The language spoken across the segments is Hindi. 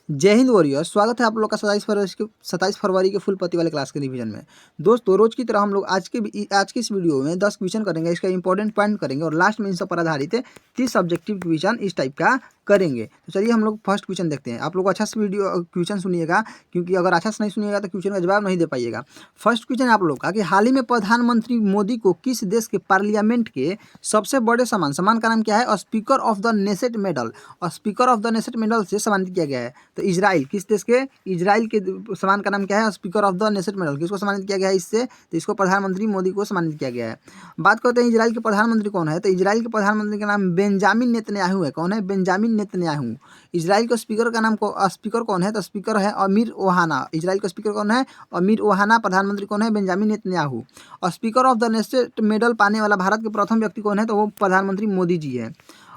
जय हिंद वॉरियर्स, स्वागत है आप लोग का 27 फरवरी के फुल पति वाले क्लास के रिवीजन में। दोस्तों, रोज की तरह हम लोग आज की इस वीडियो में 10 क्वेश्चन करेंगे, इसका इंपॉर्टेंट पॉइंट करेंगे और लास्ट में इन सब पर आधारित 30 सब्जेक्टिव क्वेश्चन इस टाइप का करेंगे। तो चलिए हम लोग फर्स्ट क्वेश्चन देखते हैं। आप लोग अच्छा से वीडियो क्वेश्चन सुनिएगा, क्योंकि अगर अच्छा से नहीं सुनिएगा तो क्वेश्चन का जवाब नहीं दे पाइएगा। फर्स्ट क्वेश्चन आप लोग का कि हाल ही में प्रधानमंत्री मोदी को किस देश के पार्लियामेंट के सबसे बड़े सम्मान का नाम क्या है? Speaker of the Knesset medal, और speaker of the Knesset medal से सम्मानित किया गया है। तो इजराइल, किस देश के? इजराइल के सम्मान का नाम क्या है? Speaker of the Knesset medal. किसको सम्मानित किया गया है इससे? तो इसको प्रधानमंत्री मोदी को सम्मानित किया गया है। बात करते हैं इजराइल के प्रधानमंत्री कौन है। तो इजराइल के प्रधानमंत्री का नाम बेंजामिन नेतन्याहू है। कौन है? Benjamin Netanyahu. इजराइल के स्पीकर का नाम स्पीकर कौन है? तो स्पीकर है अमीर ओहाना। इजराइल का स्पीकर कौन है? अमीर ओहाना। प्रधानमंत्री कौन है? Benjamin Netanyahu. और speaker of the Knesset medal पाने वाला भारत के प्रथम व्यक्ति कौन है? तो वो प्रधानमंत्री मोदी जी है।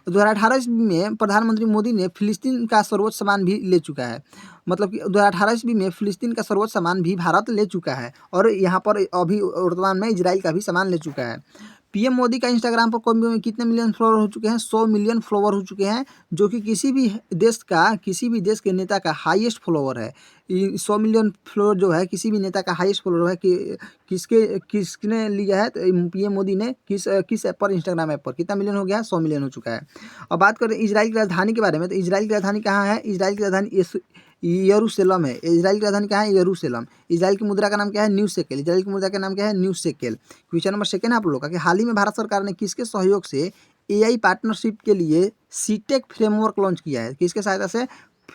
2018 ईस्वी में प्रधानमंत्री मोदी ने फिलिस्तीन का सर्वोच्च सम्मान भी ले चुका है। मतलब कि 2018 ईस्वी में फिलिस्तीन का सर्वोच्च सम्मान भी भारत ले चुका है, और यहाँ पर अभी वर्तमान में इजराइल का भी सम्मान ले चुका है। पीएम मोदी का इंस्टाग्राम पर कितने मिलियन फॉलोअर हो चुके हैं? 100 मिलियन फॉलोअर हो चुके हैं, जो कि किसी भी देश के नेता का हाईएस्ट फॉलोअर है। 100 मिलियन फॉलोअर जो है किसी भी नेता का हाईएस्ट फॉलोअर है। कि किसने लिया है? तो पीएम मोदी ने किस ऐप पर? इंस्टाग्राम ऐप पर। कितना मिलियन हो गया? 100 मिलियन हो चुका है। और बात करें इजराइल की राजधानी के बारे में, तो इजराइल की राजधानी कहाँ है? इजराइल की राजधानी यरूशलेम है। इजराइल की राजधानी कहाँ है? यरूशलेम। इजराइल की मुद्रा का नाम क्या है? New shekel. इजराइल की मुद्रा का नाम क्या है? New shekel. Question number second आप लोग का कि हाल ही में भारत सरकार ने किसके सहयोग से एआई पार्टनरशिप के लिए सीटेक फ्रेमवर्क लॉन्च किया है? किसके सहायता से?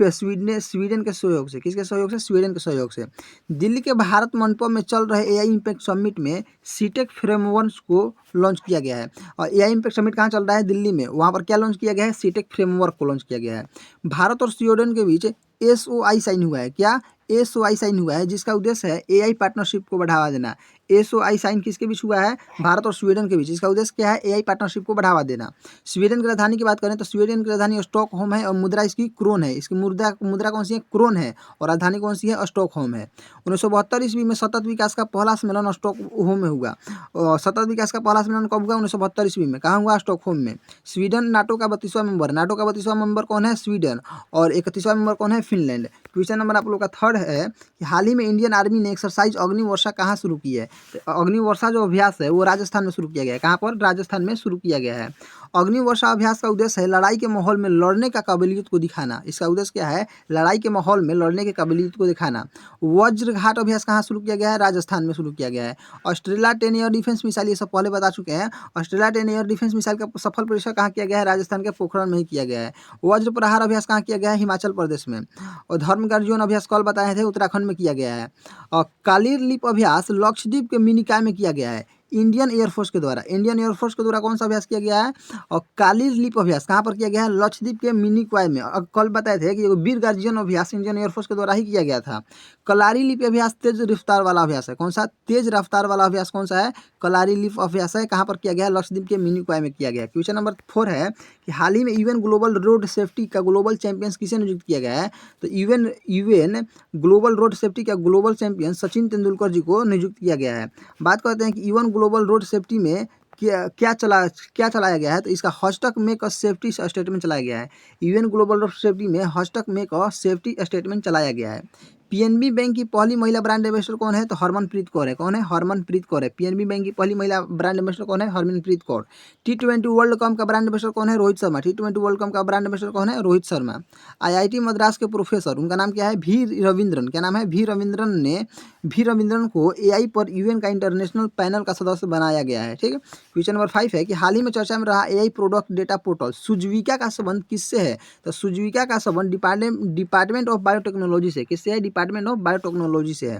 स्वीडन के सहयोग से। किसके सहयोग से? स्वीडन के सहयोग से। दिल्ली के भारत मंडपम में चल रहे एआई इम्पैक्ट समिट में सीटेक फ्रेमवर्क को लॉन्च किया गया है। और एआई इम्पैक्ट समिट कहाँ चल रहा है? दिल्ली में। वहाँ पर क्या लॉन्च किया गया है? सीटेक फ्रेमवर्क को लॉन्च किया गया है। भारत और स्वीडन के बीच एसओआई साइन हुआ है। क्या? एसओआई साइन हुआ है, जिसका उद्देश्य है एआई पार्टनरशिप को बढ़ावा देना। एसओआई साइन किसके बीच हुआ है? भारत और स्वीडन के बीच। इसका उद्देश्य क्या है? एआई पार्टनरशिप को बढ़ावा देना। स्वीडन की राजधानी की बात करें तो स्वीडन की राजधानी स्टॉकहोम है, और मुद्रा इसकी क्रोन है। इसकी मुद्रा कौन सी है? क्रोन है। और राजधानी कौन सी है? स्टॉकहोम है। 1972 ईस्वी में सतत विकास का पहला सम्मेलन स्टॉकहोम में हुआ। और सतत विकास का पहला सम्मेलन कब हुआ? 1972 ईस्वी में। कहाँ हुआ? स्टॉकहोम में। स्वीडन नाटो का 32वां मेंबर। नाटो का 32वां मेंबर कौन है? स्वीडन। और 31वां मेंबर कौन है? फिनलैंड। क्वेश्चन नंबर आप लोग का थर्ड है कि हाल ही में इंडियन आर्मी ने एक्सरसाइज अग्निवर्षा कहाँ शुरू की है? तो अग्निवर्षा जो अभ्यास है वो राजस्थान में शुरू किया गया है। कहाँ पर? राजस्थान में शुरू किया गया है। अग्निवर्षा अभ्यास का उद्देश्य है लड़ाई के माहौल में लड़ने का काबिलियत को दिखाना। इसका उद्देश्य क्या है? लड़ाई के माहौल में लड़ने की काबिलियत को दिखाना। वज्रघाट अभ्यास कहाँ शुरू किया गया है? राजस्थान में शुरू किया गया है। ऑस्ट्रेलिया 10 एयर डिफेंस मिसाइल, ये सब पहले बता चुके हैं। ऑस्ट्रेलिया 10 एयर डिफेंस मिसाइल का सफल परीक्षण कहाँ किया गया है? राजस्थान के पोखरण में ही किया गया है। वज्र प्रहार अभ्यास कहाँ किया गया है? हिमाचल प्रदेश में। और धर्म गर्जन अभ्यास कल बताए थे, उत्तराखंड में किया गया है। और कालिर लिप अभ्यास लक्षद्वीप के मिनिकॉय में किया गया है। इंडियन एयरफोर्स के द्वारा कौन सा अभ्यास किया गया है? और कालिर लिप अभ्यास कहाँ पर किया गया है? लक्षद्वीप के मिनिकॉय में। और कल बताए थे कि वीर गार्जियन अभ्यास इंडियन एयरफोर्स के द्वारा ही किया गया था। कलारी लिप अभ्यास तेज रफ्तार वाला अभ्यास है। कौन सा? तेज रफ्तार वाला अभ्यास कौन सा है? कलारी लिप अभ्यास है। कहाँ पर किया गया है? लक्षद्वीप के मिनिकॉय में किया गया। क्वेश्चन नंबर 4 है कि हाल ही में यूएन ग्लोबल रोड सेफ्टी का ग्लोबल चैंपियंस किसे नियुक्त किया गया है? तो यूएन ग्लोबल रोड सेफ्टी का ग्लोबल चैंपियन सचिन तेंदुलकर जी को नियुक्त किया गया है। बात करते हैं कि यूएन ग्लोबल रोड सेफ्टी में क्या चलाया गया है? तो इसका hashtag make a safety statement चलाया गया है। यूएन ग्लोबल रोड सेफ्टी में hashtag make a safety statement चलाया गया है। पीएनबी बैंक की पहली महिला ब्रांड एम्बेसडर कौन है? तो हरमनप्रीत कौर है। कौन है? हरमनप्रीत कौर है। पीएनबी बैंक की पहली महिला ब्रांड एम्बेसडर कौन है? Harmanpreet Kaur. T20 world cup का ब्रांड एम्बेसडर कौन है? Rohit Sharma. T20 world cup का ब्रांड एम्बेसडर कौन है? रोहित शर्मा। आईआईटी मद्रास के प्रोफेसर, उनका नाम क्या है? वी रविंद्रन। क्या नाम है? वी रविंद्रन को एआई पर यूएन का इंटरनेशनल पैनल का सदस्य बनाया गया है। ठीक है। क्वेश्चन नंबर 5 है कि हाल ही में चर्चा में रहा एआई प्रोडक्ट डेटा पोर्टल सुजविका का संबंध किससे है? तो सुजविका का संबंध डिपार्टमेंट ऑफ बायोटेक्नोलॉजी से। किससे है? डिपार्टमेंट ऑफ बायोटेक्नोलॉजी से है।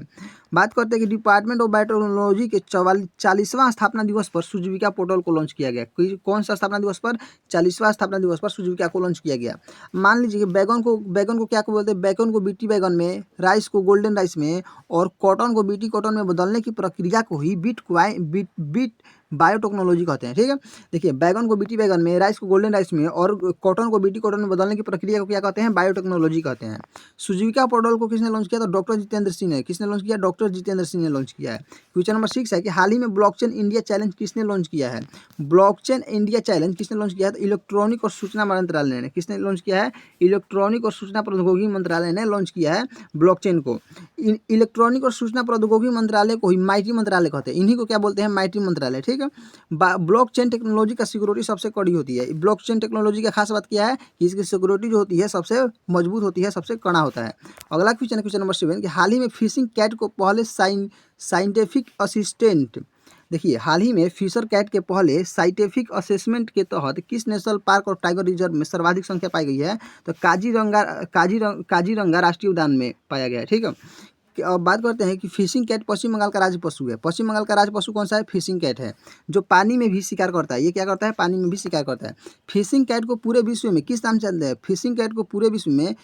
बात करते हैं कि डिपार्टमेंट ऑफ बायोटेक्नोलॉजी के 40वां स्थापना दिवस पर सुजविका पोर्टल को लॉन्च किया गया। कौन सा स्थापना दिवस पर? 40वां स्थापना दिवस पर सुजविका को लॉन्च किया गया। मान लीजिए कि बैगन को क्या बोलते हैं? बैगन को बीटी बैगन में, राइस को गोल्डन राइस में, और कॉटन को बीटी कॉटन में बदलने की प्रक्रिया को ही बीट बायोटेक्नोलॉजी कहते हैं। ठीक है। देखिए, बैगन को बीटी बैगन में, राइस को गोल्डन राइस में, और कॉटन को बीटी कॉटन में बदलने की प्रक्रिया को क्या कहते हैं? बायोटेक्नोलॉजी कहते हैं। सुजीविका पोर्टल को किसने लॉन्च किया? तो डॉक्टर जितेंद्र सिंह ने। किसने लॉन्च किया? डॉक्टर डॉक्टर जितेंद्र सिंह ने लॉन्च किया है। क्वेश्चन नंबर 6 है कि हाल ही में ब्लॉकचेन इंडिया चैलेंज किसने लॉन्च किया है। ब्लॉकचेन इंडिया चैलेंज किसने लॉन्च किया है, तो इलेक्ट्रॉनिक और सूचना मंत्रालय ने। किसने लॉन्च किया है, इलेक्ट्रॉनिक और सूचना प्रौद्योगिकी मंत्रालय ने लॉन्च किया है ब्लॉकचेन को। इलेक्ट्रॉनिक और सूचना प्रौद्योगिकी मंत्रालय को ही माइटी मंत्रालय कहते हैं, इन्हीं को क्या बोलते हैं, माइटी मंत्रालय, ठीक है। ब्लॉकचेन टेक्नोलॉजी का सिक्योरिटी सबसे कड़ी होती है। ब्लॉकचेन टेक्नोलॉजी का खास बात क्या है कि इसकी सिक्योरिटी जो होती है सबसे मजबूत होती है, सबसे कड़ा होता है। अगला क्वेश्चन है क्वेश्चन नंबर 7 कि हाल ही में फिशिंग कैट को पहले साइंटिफिक असिस्टेंट, देखिए हाल ही में फिशर कैट के पहले साइंटिफिक असेसमेंट के तहत किस नेशनल पार्क और टाइगर रिजर्व में सर्वाधिक संख्या पाई गई है, तो काजीरंगा राष्ट्रीय उद्यान में पाया गया है, ठीक है। अब बात करते हैं कि फिशिंग कैट पश्चिम बंगाल का राज्य पशु है। पश्चिम बंगाल का राज्य पशु कौन सा है, फिशिंग कैट है, जो पानी में भी शिकार करता है। ये क्या करता है, पानी में भी शिकार करता है। फिशिंग कैट को पूरे विश्व में किस नाम से जानते हैं, फिशिंग कैट को पूरे विश्व में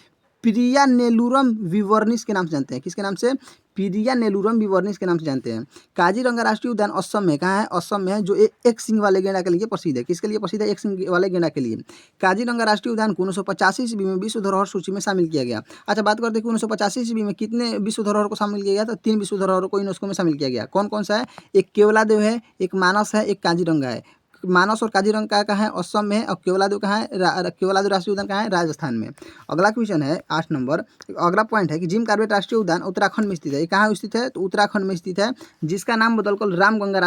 प्रिया नेलुरम विवर्निस के नाम से जानते हैं। किसके नाम से, प्रिया नेलुरम विवर्निस के नाम से जानते हैं। काजीरंगा राष्ट्रीय उद्यान असम में, कहाँ है, असम में है, जो एक सिंग वाले गेंडा के लिए प्रसिद्ध है। किसके लिए प्रसिद्ध है, एक सिंग वाले गेंडा के लिए। काजीरंगा राष्ट्रीय उद्यान को 1985 ईस्वी में विश्व धरोहर सूची में शामिल किया गया। अच्छा, बात करते हैं कि 1985 ईस्वी में कितने विश्व धरोहर को शामिल किया गया, तो 3 विश्व धरोहरों को यूनेस्को में शामिल किया गया। कौन कौन सा है, एक केवलादेव है, एक मानस है, एक काजीरंगा है। मानस और काजीरंगा कहाँ है, असम में है, और केवलादेव कहाँ है, केवलादेव राष्ट्रीय उद्यान कहाँ है, राजस्थान में। अगला क्वेश्चन है 8 नंबर, अगला पॉइंट है कि जिम कॉर्बेट राष्ट्रीय उद्यान उत्तराखंड में स्थित है। ये कहाँ स्थित है, तो उत्तराखंड में स्थित है, जिसका नाम बदलकर रामगंगा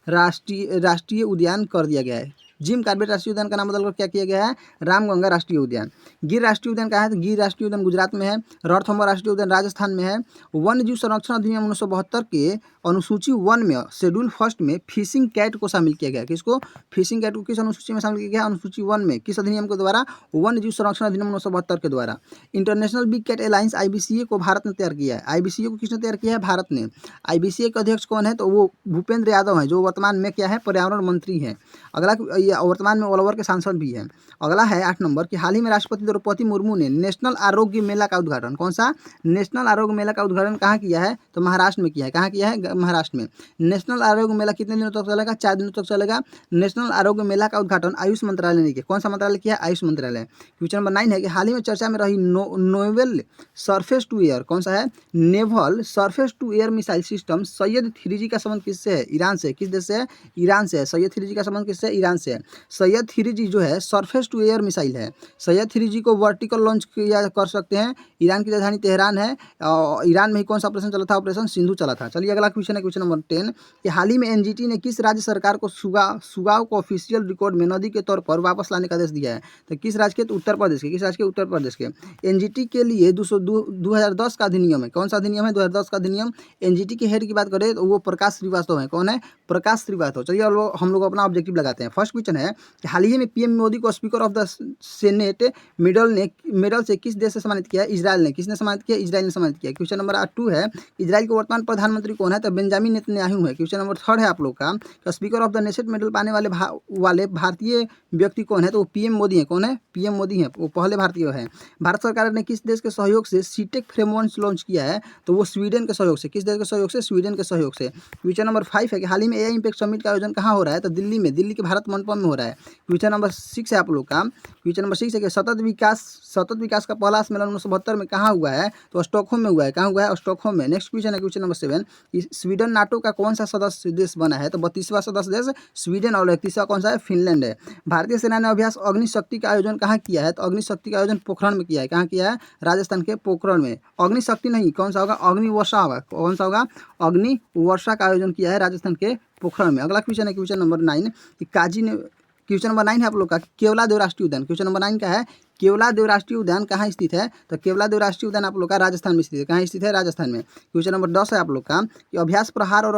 राष्ट्रीय उद्यान कर दिया गया है। जिम कॉर्बेट राष्ट्रीय उद्यान का नाम बदलकर क्या किया गया है, रामगंगा राष्ट्रीय उद्यान। गिर राष्ट्रीय उद्यान कहाँ है, तो गिर राष्ट्रीय उद्यान गुजरात में है। रणथंभौर राष्ट्रीय उद्यान राजस्थान में है। वन्य जीव संरक्षण अधिनियम 1972 के अनुसूची 1 में शेड्यूल फर्स्ट में फिशिंग कैट को शामिल किया गया। किसको, फिशिंग कैट को किस अनुसूची में शामिल किया गया, अनुसूची 1 में। किस अधिनियम के द्वारा, वन्य जीव संरक्षण अधिनियम 1972 के द्वारा। International Big Cat Alliance IBCA को भारत ने तैयार किया है। IBCA को किसने तैयार किया है, भारत ने। IBCA के अध्यक्ष कौन है, तो वो भूपेंद्र यादव हैं, जो वर्तमान में क्या है, पर्यावरण मंत्री हैं। अगला वर्तमान में ऑल ओवर के सांसद भी हैं। अगला है 8 नंबर कि हाल ही में राष्ट्रपति द्रौपदी मुर्मू ने नेशनल आरोग्य मेला का उद्घाटन, कौन सा, नेशनल आरोग्य मेला का उद्घाटन कहाँ किया है, तो महाराष्ट्र में किया है। कहाँ किया है, महाराष्ट्र में। नेशनल आरोग्य मेला कितने दिनों तक चलेगा, 4 दिनों तक चलेगा। नेशनल आरोग्य मेला का उद्घाटन आयुष मंत्रालय ने किया। कौन सा मंत्रालय किया, आयुष मंत्रालय। क्वेश्चन नंबर 9 है कि हाल ही में चर्चा में रही नोवेल सरफेस टू एयर, कौन सा है, naval surface to air missile system सैयद 3G का संबंध किससे है, ईरान से। किस देश से है, ईरान से है। सैयद 3G का संबंध किससे, ईरान से है। सैयद 3G जो है सरफेस टू एयर मिसाइल है। सैयद 3G को वर्टिकल लॉन्च किया कर सकते हैं। ईरान की राजधानी तेहरान है, और ईरान में ही कौन सा ऑपरेशन चला था, ऑपरेशन सिंधु चला था। चलिए अगला क्वेश्चन है क्वेश्चन नंबर 10 कि हाल ही में NGT ने किस राज्य सरकार को सुगाव को ऑफिशियल रिकॉर्ड में नदी के तौर पर वापस लाने का आदेश दिया है, तो किस राज्य के, तो उत्तर प्रदेश के। किस राज्य के, उत्तर प्रदेश के। NGT के लिए 2010 का अधिनियम है। कौन सा अधिनियम है, 2010 का अधिनियम। NGT के हेड की बात करें तो वो प्रकाश श्रीवास्तव है। कौन है, प्रकाश श्रीवास्तव। चलिए हम लोग अपना ऑब्जेक्टिव लगाते हैं। फर्स्ट क्वेश्चन है कि हाल ही में PM मोदी को speaker of the senate medal से किस देश से सम्मानित किया है, इजराइल ने। किसने सम्मानित किया, इजराइल ने सम्मानित किया। क्वेश्चन नंबर 2 है इजराइल के वर्तमान प्रधानमंत्री कौन है, तो बेंजामिन नेतन्याहू है। क्वेश्चन नंबर 3 है आप लोग का speaker of the nation medal पाने वाले भारतीय व्यक्ति कौन है, तो वो PM मोदी है। कौन है, PM मोदी है, वो पहले भारतीय है। भारत सरकार ने किस देश के सहयोग से सीटेक फ्रेमवर्क लॉन्च किया है, तो वो स्वीडन के सहयोग से। किस देश के सहयोग से, स्वीडन के सहयोग से। क्वेश्चन नंबर 5 है कि हाल ही में AI इम्पैक्ट समिट का आयोजन कहाँ हो रहा है, तो दिल्ली में, दिल्ली के भारत मंडपम में हो रहा है। क्वेश्चन नंबर 6 है आप लोग का, क्वेश्चन नंबर 6 है कि सतत विकास का पहला सम्मेलन 1972 में कहाँ हुआ है, तो स्टॉकहोम में हुआ है। कहाँ हुआ है, स्टॉकहोम में। नेक्स्ट क्वेश्चन है क्वेश्चन नंबर 7 स्वीडन नाटो का कौन सा सदस्य देश बना है, तो 32वां सदस्य देश स्वीडन, और 31वां कौन सा है, फिनलैंड है। भारतीय सेना ने अभ्यास अग्निशक्ति का आयोजन कहाँ किया है, तो अग्निशक्ति का आयोजन पोखरण में किया है। कहाँ किया है, राजस्थान के पोखरण में। अग्निशक्ति नहीं, कौन सा होगा, अग्निवर्षा होगा। कौन सा होगा, अग्निवर्षा का आयोजन किया है राजस्थान के पोखरण में। अगला क्वेश्चन है क्वेश्चन नंबर 9 कि क्वेश्चन नंबर 9 है आप लोग का केवलादेव राष्ट्रीय उद्यान। क्वेश्चन नंबर 9 का है केवलादेव राष्ट्रीय उद्यान कहाँ स्थित है, तो केवलादेव राष्ट्रीय उद्यान आप लोग का राजस्थान में स्थित है। कहाँ स्थित है, राजस्थान में। क्वेश्चन नंबर 10 है आप लोग का कि अभ्यास प्रहार और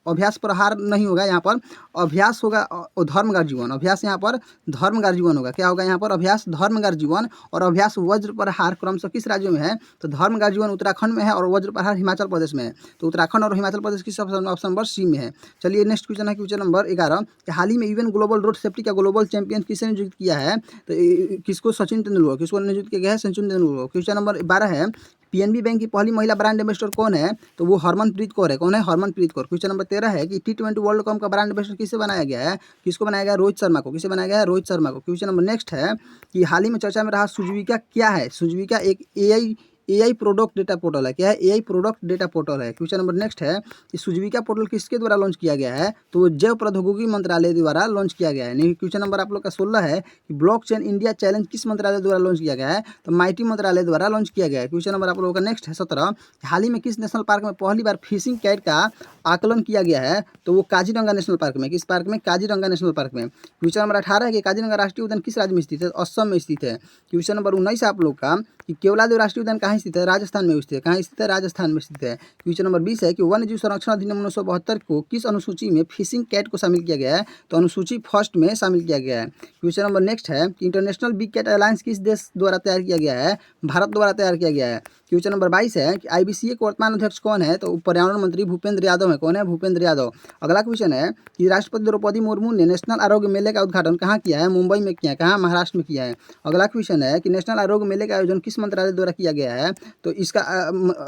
अभ्यास प्रहार नहीं होगा यहाँ पर, अभ्यास होगा धर्मगार जीवन। अभ्यास यहाँ पर धर्मगार जीवन होगा। क्या होगा यहाँ पर, अभ्यास धर्मगार जीवन और अभ्यास वज्र प्रहार क्रमशः किस राज्य में है, तो धर्मगार जीवन उत्तराखंड में है और वज्र प्रहार हिमाचल प्रदेश में है। तो उत्तराखंड और हिमाचल प्रदेश किस ऑप्शन नंबर C में है। चलिए नेक्स्ट क्वेश्चन है क्वेश्चन नंबर 11 कि हाल ही में UN ग्लोबल रोड सेफ्टी का ग्लोबल चैंपियन किसने नियुक्त किया है, तो किसको, सचिन तेंदुलकर। किसको नियुक्त किया गया है, सचिन तेंदुलकर। क्वेश्चन नंबर 12 है PNB बैंक की पहली महिला ब्रांड एम्बेसडर कौन है, तो वो हरमनप्रीत कौर है। कौन है, हरमनप्रीत कौर। क्वेश्चन नंबर 13 है कि T20 वर्ल्ड कप का ब्रांड एम्बेसडर किसे बनाया गया है, किसको बनाया गया है, रोहित शर्मा को। किसे बनाया गया है, रोहित शर्मा को। क्वेश्चन नंबर नेक्स्ट है कि हाल ही में चर्चा में रहा सुजुकी क्या है। सुजुकी एक एआई प्रोडक्ट डेटा पोर्टल है। क्या है? एआई प्रोडक्ट डेटा पोर्टल है। क्वेश्चन नंबर नेक्स्ट है कि सुजीविका पोर्टल किसके द्वारा लॉन्च किया गया है? तो वो जैव प्रौद्योगिकी मंत्रालय द्वारा लॉन्च किया गया है। नहीं, क्वेश्चन नंबर आप लोग का 16 है कि ब्लॉकचेन इंडिया चैलेंज किस मंत्रालय द्वारा लॉन्च किया गया है? तो माइटी मंत्रालय द्वारा लॉन्च किया गया है। क्वेश्चन नंबर आप लोगों का नेक्स्ट है 17, हाल ही में किस नेशनल पार्क में पहली बार फिशिंग कैट का आकलन किया गया है? तो वो काजीरंगा नेशनल पार्क में। किस पार्क में? काजीरंगा नेशनल पार्क में। क्वेश्चन नंबर 18 है कि काजीरंगा राष्ट्रीय उद्यान किस राज्य में स्थित है? असम में स्थित है। क्वेश्चन नंबर 19 है आप लोग का कि केवलादेव राष्ट्रीय उद्यान कहाँ स्थित है? राजस्थान में स्थित है। कहाँ स्थित है? राजस्थान में स्थित है। क्वेश्चन नंबर 20 है कि वन्य जीव संरक्षण अधिनियम 1972 को किस अनुसूची में फिशिंग कैट को शामिल किया गया है? तो अनुसूची फर्स्ट में शामिल किया गया है। क्वेश्चन नंबर नेक्स्ट है कि इंटरनेशनल बिग कैट अलायंस किस देश द्वारा तैयार किया गया है? भारत द्वारा तैयार किया गया है। क्वेश्चन नंबर 22 है कि आईबीसीए के वर्तमान अध्यक्ष कौन है? तो पर्यावरण मंत्री भूपेंद्र यादव है। कौन है? भूपेंद्र यादव। अगला क्वेश्चन है कि राष्ट्रपति द्रौपदी मुर्मू ने नेशनल आरोग्य मेले का उद्घाटन कहाँ किया है? मुंबई में किया है। कहाँ? महाराष्ट्र में किया है। अगला क्वेश्चन है कि नेशनल आरोग्य मेले का आयोजन किस मंत्रालय द्वारा किया गया है? तो इसका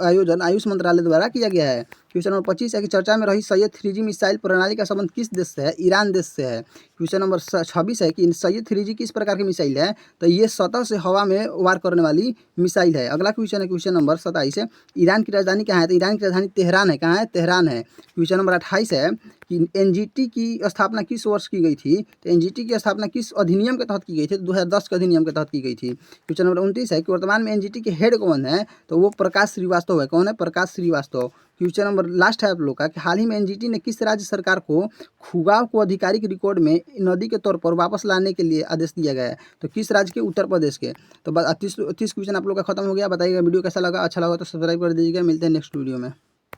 आयोजन आयुष मंत्रालय द्वारा किया गया है। क्वेश्चन नंबर 25 है कि चर्चा में रही सैयद 3G मिसाइल प्रणाली का संबंध किस देश से है? ईरान देश से है। क्वेश्चन नंबर 26 है कि सैयद 3G किस प्रकार की मिसाइल है? तो ये सतह से हवा में वार करने वाली मिसाइल है। अगला क्वेश्चन है क्वेश्चन नंबर 27 है, ईरान की राजधानी कहाँ है? तो ईरान की राजधानी तेहरान है। कहाँ है? तेहरान है। क्वेश्चन नंबर 28 है कि एनजीटी की स्थापना किस वर्ष की गई थी? तो एनजीटी की स्थापना किस अधिनियम के तहत की गई थी? 2010 के अधिनियम के तहत की गई थी। क्वेश्चन नंबर 29 है कि वर्तमान में एनजीटी के हेड कौन है? तो वो प्रकाश श्रीवास्तव है। कौन है? प्रकाश श्रीवास्तव। क्वेश्चन नंबर लास्ट है आप लोग का कि हाल ही में एनजीटी ने किस राज्य सरकार को खुगाव को आधिकारिक रिकॉर्ड में नदी के तौर पर वापस लाने के लिए आदेश दिया गया है? तो किस राज्य के? उत्तर प्रदेश के। तो 30 क्वेश्चन आप लोग का खत्म हो गया। बताइएगा वीडियो कैसा लगा। अच्छा लगा तो सब्सक्राइब कर दीजिएगा। मिलते हैं नेक्स्ट वीडियो में।